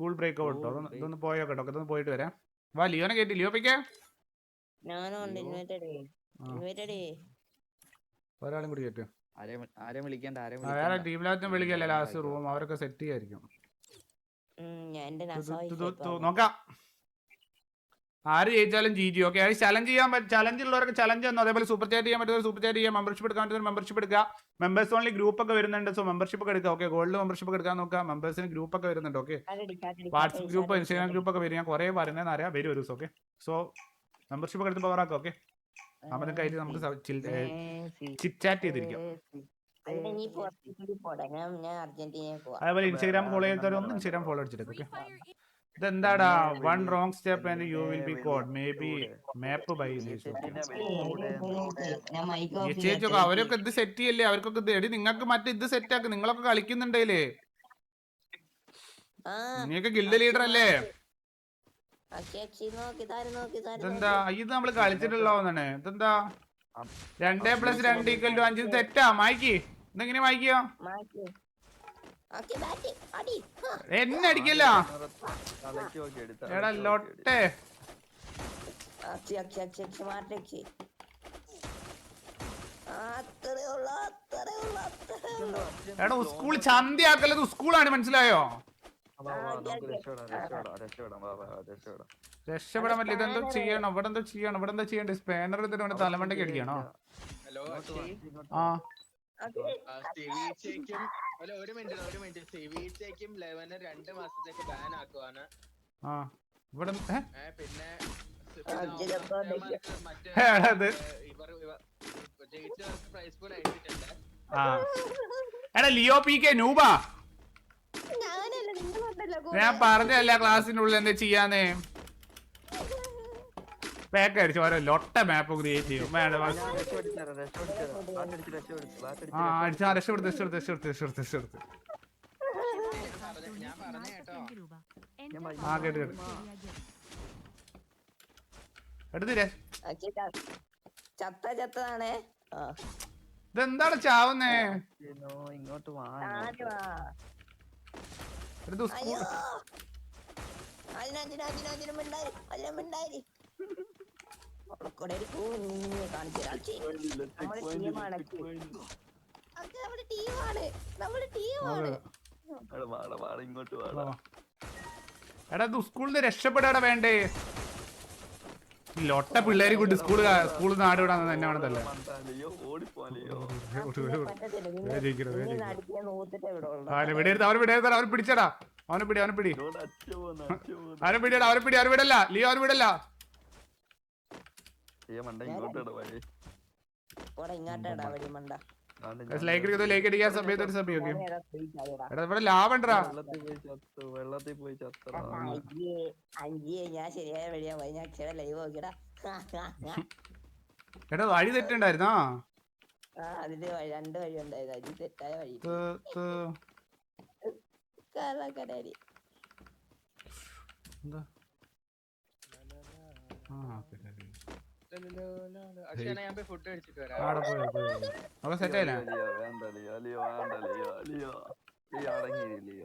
School break ഔട്ടോ ഇതൊന്ന് പോയോ കേട്ടോ ഇതൊന്ന് പോയിട്ട് വരാം വാ ലിയോനെ കേട്ടി ലിയോ പിക്കേ ഒരാളും കൂടി കേട്ടോ വേറെ ടീമിനകത്തും വിളിക്കല്ലേ ലാസ്റ്റ് റൂം അവരൊക്കെ സെറ്റ് ചെയ്യായിരിക്കും നോക്കാം ആര് ജയിച്ചാലും ജി ഓക്കെ അത് ചലഞ്ച് ചെയ്യാൻ ചലഞ്ച് ഉള്ളവർക്ക് ചലഞ്ച് തന്നു അതേപോലെ സൂപ്പർ ചാറ്റ് ചെയ്യാൻ പറ്റുന്ന സൂപ്പർ ചാറ്റ് ചെയ്യാം മെമ്പർഷിപ്പ് എടുക്കാൻ പറ്റുന്ന മെമ്പർഷിപ്പ് എടുക്കുക മെമ്പേഴ്സ് ഓൺലി ഗ്രൂപ്പ് ഒക്കെ വരുന്നുണ്ട് സോ മെമ്പർഷിപ്പ് ഒക്കെ എടുക്കുക ഓക്കെ ഗോൾഡ് മെമ്പർഷിപ്പ് എടുക്കാൻ നോക്കുക മെമ്പേഴ്സിന് ഗ്രൂപ്പ് ഒക്കെ വരുന്നുണ്ട് okay WhatsApp group Instagram group ഒക്കെ വരും ഞാൻ കുറേ പറയുന്നതെന്ന് അറിയാം വരും ഒരു ദിവസം ഓക്കെ സോ മെമ്പർഷിപ്പ് ഒക്കെ എടുത്ത് പവറാക്കാം ഓക്കെ അമ്മ കയറ്റി നമുക്ക് ചിറ്റ് ചാറ്റ് ചെയ്തിരിക്കാം അതേപോലെ ഇൻസ്റ്റാഗ്രാം ഫോളോ ചെയ്തവരൊന്നും ഇൻസ്റ്റാഗ്രാം ഫോളോ അടിച്ചിട്ട് ഓക്കെ ഇതെന്താടാ one wrong step and you will be code maybe map by ചേച്ചൊക്കെ അവരൊക്കെ ഇത് സെറ്റ് ചെയ്യല്ലേ അവർക്കൊക്കെ എടി നിങ്ങൾക്ക് മറ്റേ ഇത് സെറ്റ് ആക്ക് നിങ്ങളൊക്കെ കളിക്കുന്നുണ്ടല്ലേ നീയൊക്കെ ഗിൽഡ് ലീഡർ അല്ലേ ഇതെന്താ ഇത് നമ്മള് കളിച്ചിട്ടുള്ളതാണ് ഇതെന്താ 2+2=5 തെറ്റാ മായ്ക്ക് ഇതെങ്ങനെ മായ്ക്കോ എന്നെ അടിക്കല്ല എടാ ലോട്ടെ എടാ സ്കൂൾ ചന്തയാക്കല്ലത് സ്കൂളാണ് മനസ്സിലായോ രക്ഷപ്പെടാൻ പറ്റില്ല ഇതെന്തോ ചെയ്യണം ഇവിടെ എന്തോ ചെയ്യണം ഇവിടെ എന്താ ചെയ്യണ്ടേ സ്പാനർ എടുത്തിട്ട് തലമണ്ടയ്ക്ക് അടിക്കണോ ആ ഇവിടെ എടാ ലിയോ പി കെ നൂബ ഞാൻ പറഞ്ഞല്ല ക്ലാസ്സിനുള്ളിൽ എന്താ ചെയ്യാന്നേ പാക്ക് അടിച്ചു ഓരോ ലൊട്ട മാപ്പ് ക്രിയേറ്റ് ചെയ്യും രക്ഷപ്പെടുത്ത് ആ കേട്ട് എടുത്തില്ലേ ഇതെന്താണ് ചാവുന്നേ ഇങ്ങോട്ട് എടാ സ്കൂളിന്ന് രക്ഷപ്പെടാടെ വേണ്ടേ ലൊട്ട പിള്ളേര് കൂട്ടി സ്കൂളിൽ നാട് വിടാൻ തന്നെ വേണതല്ലേ അവര് പിടിച്ചടാ അവനെ പിടി അവരെ വിടല്ല ലിയോ അവര് വിടല്ല ലൈക്ക് അടിക്കാൻ സമയത്ത് സമയം ഇവിടെ ലാവണ്ടാ വെള്ളത്തിൽ പോയി എടാ വഴി തെറ്റുണ്ടായിരുന്നോ രണ്ട് വഴി ഉണ്ടായിരുന്നു തെറ്റായ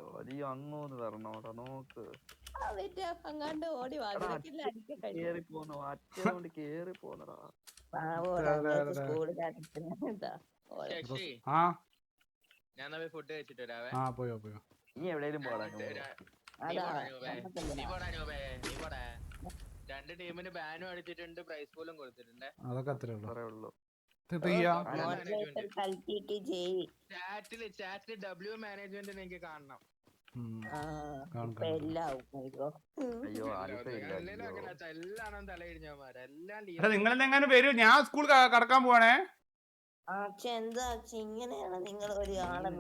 വഴി അങ്ങോട്ട് തരണോടാ നോക്ക് അങ്ങാണ്ട് ഓടി കേറി പോന്നടാ നീ എവിടെയും പോടാ രണ്ട് ടീമിന് ബാനും അടിച്ചിട്ടുണ്ട് പ്രൈസ് പോലും കൊടുത്തിട്ടുണ്ട് അതൊക്കെ അത്രേ ഉള്ളൂ ചാറ്റില് W മാനേജ്മെന്റ് എനിക്ക് കാണണം നിങ്ങളെങ്ങനെ വരും ഞാൻ സ്കൂൾ കടക്കാൻ പോവാണേ എന്താ ഇങ്ങനെയാണ് നിങ്ങൾ ഒരു ആളെ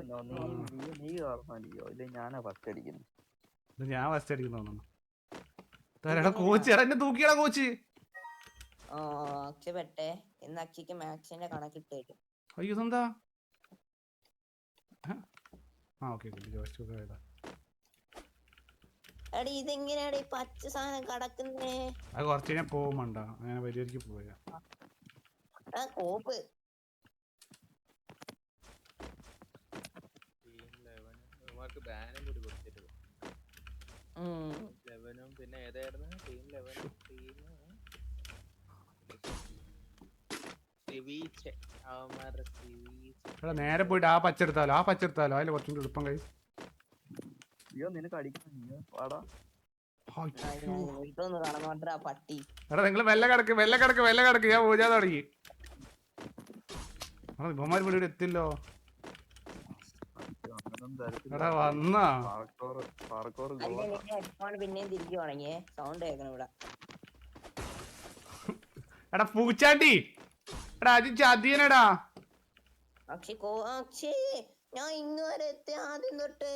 ഞാനാ ഫസ്റ്റ് അടിക്കുന്നു ഞാൻ ഫസ്റ്റ് അടിക്കുന്നു കോച്ച് എന്നെ തൂക്കിയടാ കോച്ച് അക്ഷപ്പെട്ടെ ഇന്ന് അക്ഷിക്ക് മാത്സിന്റെ കണക്കിട്ടേക്കും അയ്യോ എന്താ എടി ഇതെങ്ങനെയാടി പച്ച സാധനം കടക്കുന്നേ അത് കുറച്ച് കഴിഞ്ഞാൽ പോകുമ്പണ്ട അങ്ങനെ വലിയവർക്ക് പോയാ കോപ്പ് പിന്നെ ഏതായിരുന്നു ടീം 11 എടാ നേരെ പോയിട്ട് ആ പച്ച എടുത്താലോ അതിൽ കുറച്ചും കൂടി എളുപ്പം കൈ. അയ്യോ നിനക്ക് അടിക്കണം വാടാ. ഇതൊന്ന് കാണാൻ പട്ടി. എടാ നിങ്ങൾ വെല്ല കിടക്ക് ഞാൻ പൂജാ തുടങ്ങി. ഇവന്മാർ ഇവിടെ എത്തില്ലോ. എടാ വന്നാ പിന്നെയും തിരിച്ചു തുടങ്ങിയേ. സൗണ്ട് കേൾക്കണം ഇവിടെ. എടാ പൂച്ചാണ്ടി എടാ അത് ചതിയനടാ. അക്ഷി ഞാൻ ഇങ്ങോട്ട് എത്തി ആദ്യം തൊട്ട്.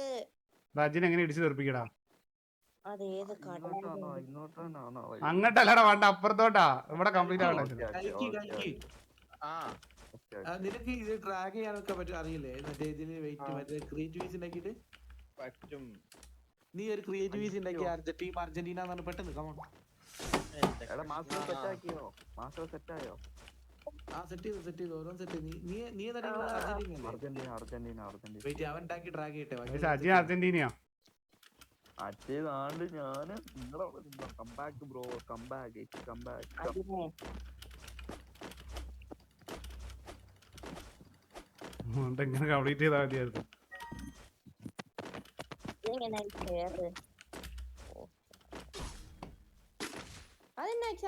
അജിനെ എങ്ങനെ ഇടിച്ചു തെറിപ്പിക്കടാ? അതേത് അങ്ങോട്ടല്ലടാ വേണ്ട അപ്പുറത്തോട്ടാ. ഇവിടെ കംപ്ലീറ്റ് ആവണ്ട. നിനക്ക് ഇത് ട്രാക്ക് ചെയ്യാനൊക്കെ അറിയില്ലേ? മറ്റേ ഇതിന് വെയിറ്റ് മറ്റേ ക്രിയേറ്റിവിറ്റി ഉണ്ടാക്കിട്ട് പറ്റും. നീ ഒരു ക്രിയേറ്റിവിറ്റി ഉണ്ടാക്കി ടീം അർജന്റീന എന്നാണ് പെട്ടെന്ന് കമോൺ. ആ സെറ്റ് ചെയ്തു ഓരോന്ന് സെറ്റ്. നീ അർജന്റീന വെയിറ്റ് അവൻ ഉണ്ടാക്കി ട്രാക്ക് ചെയ്യട്ടെ. അജി അർജന്റീനയാ. അച്ഛനാണ്ട് ഞാന് നിങ്ങളവിടെ കംബാക്ക് ബ്രോ കംബാക്ക് എങ്ങനെ കംപ്ലീറ്റ് ചെയ്താൽ മതിയായിരുന്നു.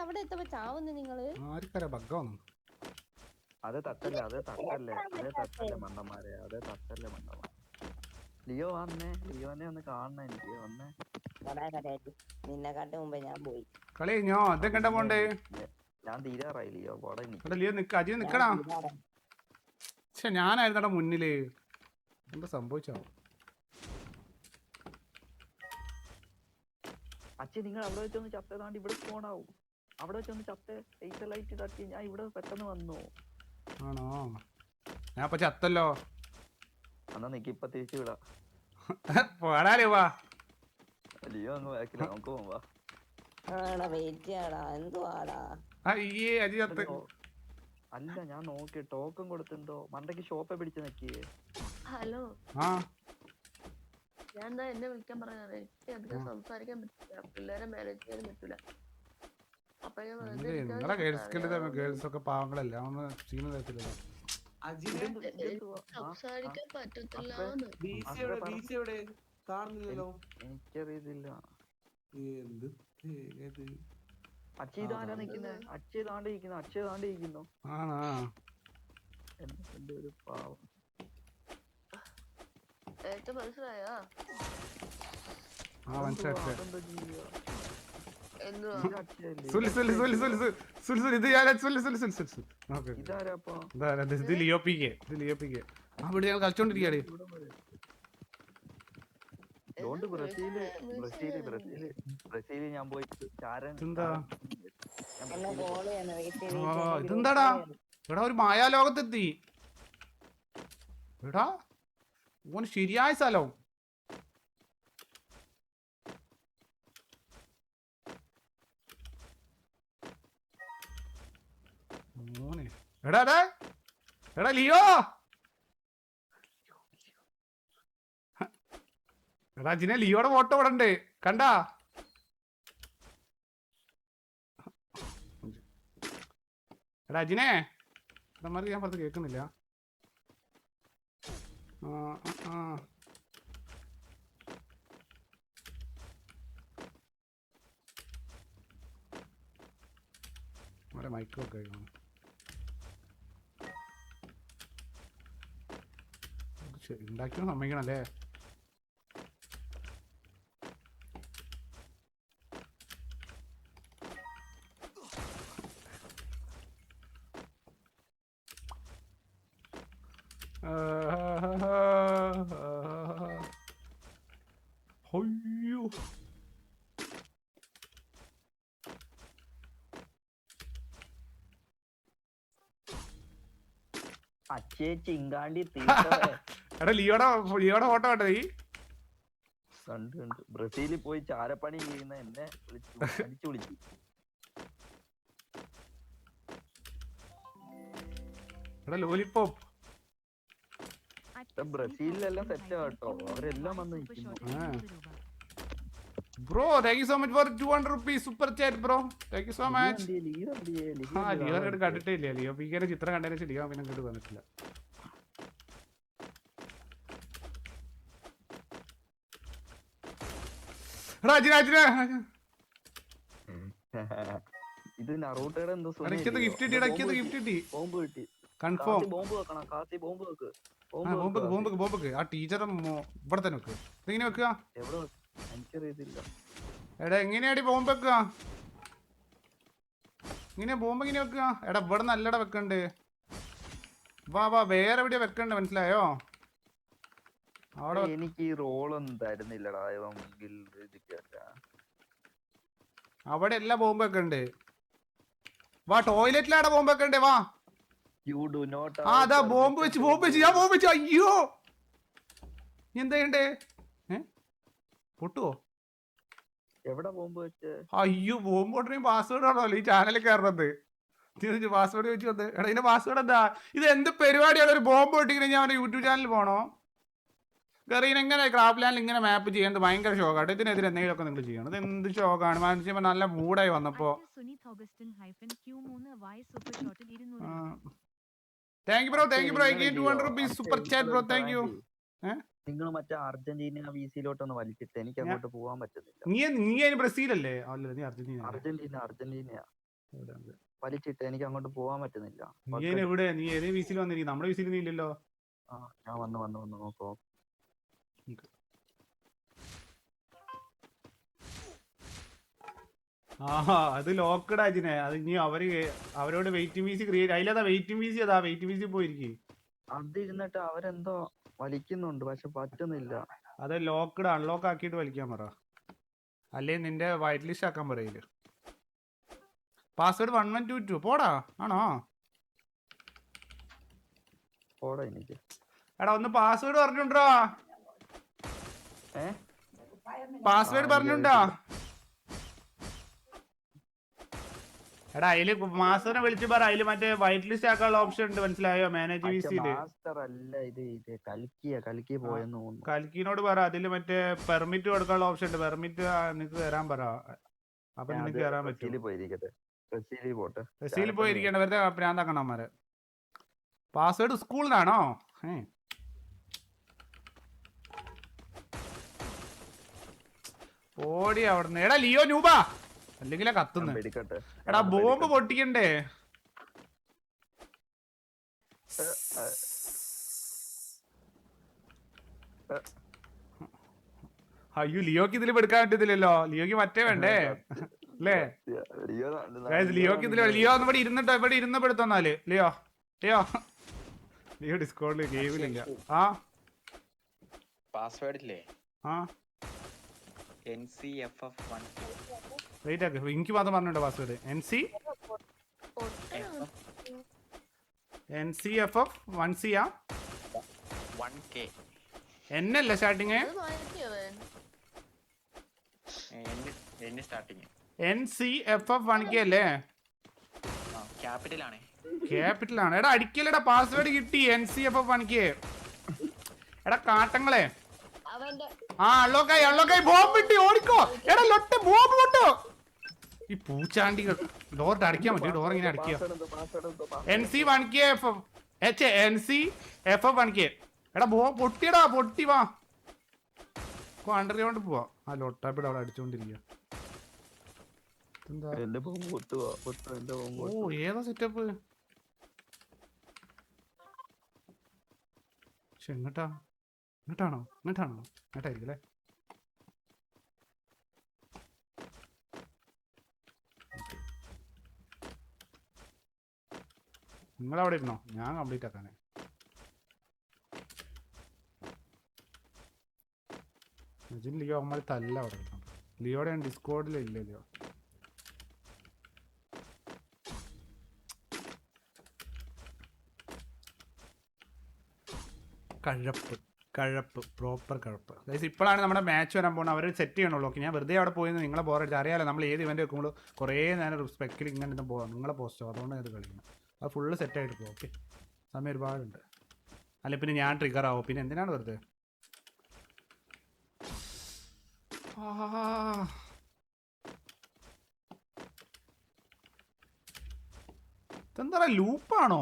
അവിടെ എത്തപ്പോ ചാവുന്നു നിങ്ങള്. ആർക്കറിയാ ബഗ്ഗാണ്. അത് തട്ടല്ലേ മണ്ടന്മാരെ. ലിയോ വന്നേ. ലിയോനെ ഒന്ന് കാണണം എനിക്ക്. വന്നേ നിന്നെക്കാട്ട് മുമ്പേ ഞാൻ പോയി. കളി കഴിഞ്ഞോ? ഇതൊക്കെ കണ്ടാ പോണ്ടേ? ഞാൻ തീരാറായി ലിയോ. പോടെ ലിയോ നിക്ക. അജി നിക്കടാ. പക്ഷെ ഞാനായിരുന്നടാ മുന്നില്. എന്താ സംഭവിച്ചോ? അച്ഛൻ നിങ്ങൾ അവിടെ വെച്ചൊന്ന് ചത്തേതാണ്ട് ഇവിടെ പോണാവും. അവിടെ വെച്ചൊന്ന് ചത്തേ ലൈറ്റ് തട്ടി ഞാൻ ഇവിടെ പെട്ടെന്ന് വന്നു. ആണോ? ഞാൻ ഇപ്പൊ ചത്തല്ലോ. എന്നാ നിക്ക് ഇപ്പൊ തിരിച്ചു വിടാ. പോടാലേ വാ. ലിയോ അങ്ങ് ബാക്കില്ല. നമുക്ക് പോവാ. അയ്യേ അജി ചത്ത്. അല്ല ഞാൻ നോക്കി ടോക്കൺ കൊടുത്തിട്ടുണ്ടോ? മണ്ടയ്ക്ക് ഷോപ്പെ പിടിച്ച് നിക്കിയേ. ഹലോ ആ ഞാൻ എന്നെ വിളിക്കാൻ പറഞ്ഞത്. എനിക്ക് അധികം സംസാരിക്കാൻ പറ്റില്ല. പിള്ളേരെ മാനേജ് ചെയ്യാൻ പറ്റൂല. നിങ്ങളെ ഗേൾസ് ഒക്കെ പാവങ്ങളല്ല. ഒന്ന് സീന തരത്തില്ല. സംസാരിക്കാൻ പറ്റത്തില്ല. കാണുന്നില്ലല്ലോ. എനിക്കറിയത്തില്ല. അച്ഛതാണ്ട് ഇരിക്കുന്നു. എന്റെ ഒരു പാവം. മനസ്സിലായോ? കളിച്ചോണ്ടിരിക്കയാണ്. ബ്രസീല് ഞാൻ പോയി ഇതെന്താടാ എടാ ഒരു മായാലോകത്തെത്തി. എടാ ഓന് ശരിയായ സ്ഥലം. എടാ ലിയോ. എടാ അജിനെ ലിയോടെ ഫോട്ടോ ഇവിടെ ഉണ്ട് കണ്ടാ? എടാ അജിനെ നമ്മൾക്ക് ഞാൻ പറഞ്ഞ് കേൾക്കുന്നില്ല. മൈക്കൊക്കെ ഉണ്ടാക്കിയോ സമ്മതിക്കണം അല്ലേ? അയ്യോ അച്ഛേ ചിങ്കാണ്ടി. എടാ ലിയോടെ ഫോട്ടോ കണ്ടത് നീ? കണ്ട് ബ്രസീലിൽ പോയി ചാരപ്പണി ചെയ്യുന്ന എന്നെ അടിച്ചു വിളിച്ചു. എടാ ലോലിപോപ്പ്. ബ്രസീലിലെല്ലാം സെറ്റ് കേട്ടോ. അവരെല്ലാം വന്ന് നിൽക്കുന്നു. Bro thank you so much for 200 rupees super chat bro. Thank you so much. Leo അങ്ങോട്ട് കണ്ടിട്ടേ ഇല്ല. ലിയോ പിക്കാരെ ചിത്രം കണ്ടതിന് ശേഷം ലിയോ പിന്നെ അങ്ങോട്ട് വന്നിട്ടില്ല. ഇത് നറൂട്ടയുടെ എന്തോ ഗിഫ്റ്റ് കിട്ടി ബോംബ് കിട്ടി. കൺഫേം. ബോംബ് വെക്കണം. കാത്തി ബോംബ് വെക്ക്. ബോംബ് ആ ടീച്ചറെ ഇവിടെ തന്നെ വെക്ക്. ഇങ്ങനെ വെക്കുക. എവിടെ എനിക്കറിയത്തില്ല. എടാ എങ്ങനെയാടി ബോംബ് വെക്കുക? ഇങ്ങനെ ബോംബ് ഇങ്ങനെ വെക്കുക. എടാ ഇവിടെ നല്ലട വെക്കണ്ട്. വാ വേറെ എവിടെയാ വെക്കണ്ട് മനസ്സിലായോ? അവിടെ എനിക്ക് ഈ റോളൊന്നും തരുന്നില്ലടാ. അവിടെ എല്ലാ ബോംബ് വെക്കണ്ട്. വാ ടോയ്ലറ്റിലാടെ ബോംബ് വെക്കണ്ടേ. വാ അതാ ബോംബ് വെച്ച് ഞാൻ ബോംബ് വെച്ചു. അയ്യോ എന്താ ചെയ്യണ്ടേ? പൊട്ടുവോ? എവിടെ ബോംബ് വെച്ച്? അയ്യോ ബോംബ് പൊട്ടണ പാസ്വേഡ് ആണോ ഈ ചാനലിൽ കയറുന്നത്? പാസ്വേഡ് ചോദിച്ചു വന്ന്. എടാ ഇതിന്റെ പാസ്വേഡ് എന്താ? ഇത് എന്ത് പരിപാടിയാണ്? ഒരു ബോംബ് പൊട്ടിക്കണേ ഞാൻ യൂട്യൂബ് ചാനലിൽ പോണോ? കറീൻ എങ്ങനെ ക്രാഫ്റ്റ് ലാൻഡിൽ ഇങ്ങനെ മാപ്പ് ചെയ്യുന്നത് ഭയങ്കര ഷോക്കാണ്. ഇതിനെതിരെ എന്തെങ്കിലുമൊക്കെ നിങ്ങൾ ചെയ്യണം. ഇത് എന്ത് ഷോക്കാണ് മനുഷ്യൻ. നല്ല മൂടായി വന്നപ്പോ. Thank you bro 200 rupees super chat bro. Thank you. നിങ്ങൾ മറ്റേ അർജന്റീന വിസിയിലോട്ടൊന്ന് വലിച്ചിട്ട് എനിക്ക് അങ്ങോട്ട് പോകാൻ പറ്റുന്നില്ല. നീ അതിന് ബ്രസീലല്ലേ? അല്ല നീ അർജന്റീന വലിച്ചിട്ട് എനിക്ക് അങ്ങോട്ട് പോകാൻ പറ്റുന്നില്ല. നീ എവിടെ? നീ ഏതേ വിസിൽ വന്നിരിക്കും? നമ്മുടെ വിസിൽ നീ ഇല്ലല്ലോ. ഞാൻ വന്നു നോക്കോ. അത് ലോക്കഡ് ആജിനെ. അത് ഇനി അവരോട് വെയിറ്റിംഗ് വീസി ക്രിയേറ്റ്. അതിലതാ വെയിറ്റിംഗ് വീസി. അതാ വെയിറ്റിംഗ് വീസി പോയിരിക്കും. അത് ഇരുന്നിട്ട് അവരെന്തോ വലിക്കുന്നുണ്ട് പക്ഷെ പറ്റുന്നില്ല. അത് ലോക്കഡ് അൺലോക്ക് ആക്കിയിട്ട് വലിക്കാൻ പറ. അല്ലേ നിന്റെ വൈറ്റ് ലിസ്റ്റ് ആക്കാൻ പറയില്ല. പാസ്വേഡ് 1122 പോടാ. ആണോ? പോടാ എനിക്ക്. എടാ ഒന്ന് പാസ്വേഡ് പറഞ്ഞിട്ടുണ്ടോ? പാസ്വേഡ് പറഞ്ഞിട്ടുണ്ടോ? എടാ അതില് മാസ്റ്ററിനെ വിളിച്ച് പറ. അതില് മറ്റേ വൈറ്റ് ലിസ്റ്റ് ആക്കാനുള്ള ഓപ്ഷൻ ഉണ്ട് മനസ്സിലായോ? മാനേജ് വിസിയില്. കൽക്കിനോട് പറ. അതില് മറ്റേ പെർമിറ്റ് കൊടുക്കാനുള്ള ഓപ്ഷൻ ഉണ്ട്. പെർമിറ്റ് നിനക്ക് തരാൻ പറ. അപ്പൊ നിനക്ക് കയറാൻ പറ്റും. ബസ്സിൽ പോയിരിക്കണ്ട. വെറുതെ പ്രാന്താക്കണമാരെ. പാസ്വേഡ് സ്കൂളിലാണോ? ഓടി അവിടുന്ന്. എടാ ലിയോ നൂബാ അല്ലെങ്കിലാ കത്തുന്നു. എടാ ബോംബ് പൊട്ടിക്കണ്ടേ? അയ്യോ ലിയോക്ക് ഇതിൽ എടുക്കാൻ പറ്റത്തില്ലല്ലോ. ലിയോക്ക് മറ്റേ വേണ്ടേ അല്ലേ? ലിയോക്ക് ഇതിൽ. ലിയോ ഒന്ന് ഇവിടെ ഇരുന്നിട്ടോ. ഇവിടെ ഇരുന്നപ്പെടുത്തോന്നാല്. ലിയോ ഡിസ്കോഡില് ഗെയിമിലില്ല. പാസ്വേഡില്ലേ? വെയിറ്റ് ആക്ക്. എനിക്ക് മാത്രം പറഞ്ഞിട്ടോ പാസ്വേഡ്. NCFF 1C എന്നല്ല സ്റ്റാർട്ടിങ്. NCFF 1K അല്ലേ? ക്യാപിറ്റലാണ്. എടാ അടിക്കലടാ. പാസ്വേഡ് കിട്ടി. NCFF 1K. എടാ കാട്ടങ്ങളെ. അൺലോക്കായി. ബോംബ് കിട്ടി. ഓടിക്കോ. എടാ ലൊട്ട് ബോംബ് കൊണ്ടോ. ഈ പൂച്ചാണ്ടികൾ ഡോർ അടിക്കാൻ പറ്റും. ഡോർ ഇങ്ങനെ അടിക്കുക. NCFF 1K. എടാ പൊട്ടിയടാ. പൊട്ടി. വാ അണ്ടർഗ്രൗണ്ട് പോവാ. ആ ലൊട്ടാപ്പിടെ അവിടെ അടിച്ചോണ്ടിരിക്കുക. ഓ ഏതാ സെറ്റപ്പ്? പക്ഷെ ഇങ്ങോട്ടാണോ? ഇങ്ങോട്ടായിരിക്കും അല്ലേ? നിങ്ങളവിടെ ഇരുന്നോ. ഞാൻ കംപ്ലീറ്റ് ആക്കാനേ. ലിയോ അമ്മ തല്ല അവിടെ. ലിയോടെ ഞാൻ ഡിസ്കോഡിലില്ല. Leo കഴപ്പ് proper കഴപ്പ്. അതായത് ഇപ്പോഴാണ് നമ്മുടെ മാച്ച് വരാൻ പോകുന്നത്. അവർ സെറ്റ് ചെയ്യണുള്ളൂ. ഓക്കെ ഞാൻ വെറുതെ അവിടെ പോയി നിങ്ങളെ ബോറടിച്ച്. അറിയാലോ നമ്മൾ ഏത് ഇവന്റ് വെക്കുമ്പോൾ കുറേ നേരം സ്പെക്കിൽ ഇങ്ങനെ പോകാം. നിങ്ങളെ പോസ്റ്റോ അതുകൊണ്ട് ഇത് കളിക്കണം. അത് ഫുള്ള് സെറ്റായിട്ട് പോകും. ഓക്കെ സമയം ഒരുപാടുണ്ട്. അല്ലെ പിന്നെ ഞാൻ ട്രിഗർ ആവും. പിന്നെ എന്തിനാണ് വെറുതെ? ഇതെന്താ ലൂപ്പാണോ?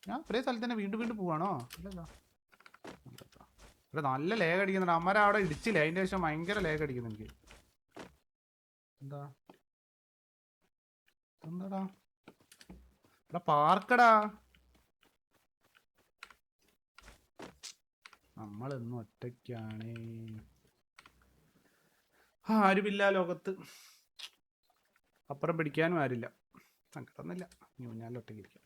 ഞാൻ ഒരേ സ്ഥലത്ത് തന്നെ വീണ്ടും വീണ്ടും പോവാണോ? അല്ലല്ലോ. ഇവിടെ നല്ല ലേഗ് അടിക്കുന്നുണ്ട്. അമ്മ അവിടെ ഇടിച്ചില്ല, അതിന്റെ ശേഷം ഭയങ്കര ലേഗ് അടിക്കുന്നു എനിക്ക്. എന്താ എന്താടാ ഇവിടെ പാർക്കടാ. നമ്മളെന്നും ഒറ്റയ്ക്കാണ്. ആരുമില്ല ലോകത്ത്. അപ്പുറം പിടിക്കാനും ആരില്ല. സങ്കടമൊന്നുമില്ല. ഞാൻ ഒറ്റയ്ക്ക് ഇരിക്കാം.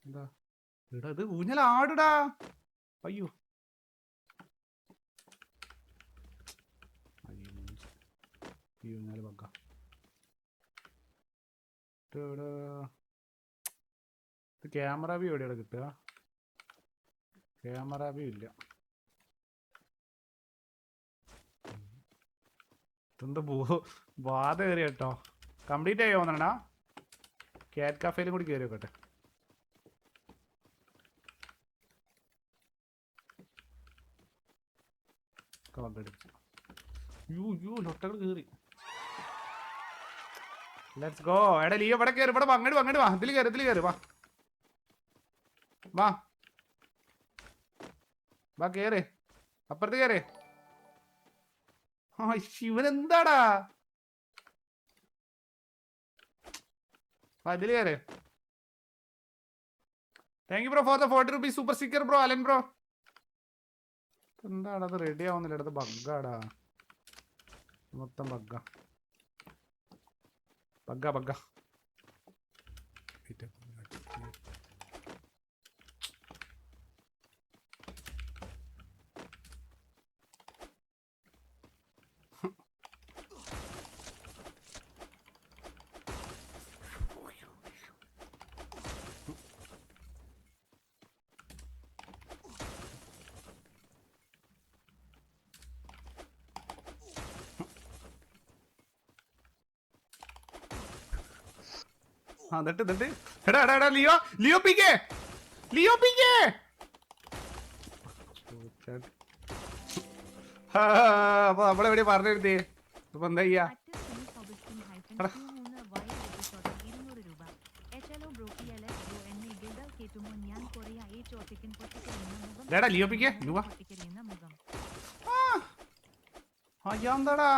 എന്താ ഇടാ ഇത് ഊഞ്ഞാലാടുടാ. അയ്യോ ഊഞ്ഞാല് പക്ക. ക്യാമറ വ്യൂ എവിടെയാണ് കിട്ടുക? ക്യാമറ വ്യൂ ഇല്ല. ഇതെന്താ ബാധ കയറി കേട്ടോ. കംപ്ലീറ്റ് ആയി തോന്നണ. കാറ്റ് കഫേയിലും കൂടി കയറി വെക്കട്ടെ. ലൊട്ടകൾ കയറി. Let's go. എടാ ലിയോ ഇവിടെ കയറി. ഇവിടെ അങ്ങോട്ട് വാ. ഇതിൽ കയറി വാ. വാ കയറി. അപ്പുറത്ത് കയറി. ശിവനെന്താടാ ഇതിൽ കയറി. Thank you bro for the 40 rupees super sticker bro. Alan bro എന്താടാ അത് റെഡി ആവുന്നില്ല. അടുത്ത് ബഗ്ഗാടാ. മൊത്തം ബഗ്ഗ. എന്നിട്ട് എടാ ലിയോ പിക്കേ. അപ്പൊ നമ്മളെവിടെ പറഞ്ഞിരുന്നേ? അപ്പൊ എന്താ ചെയ്യാ? ലിയോ പിക്കേ അയ്യാ എന്താടാ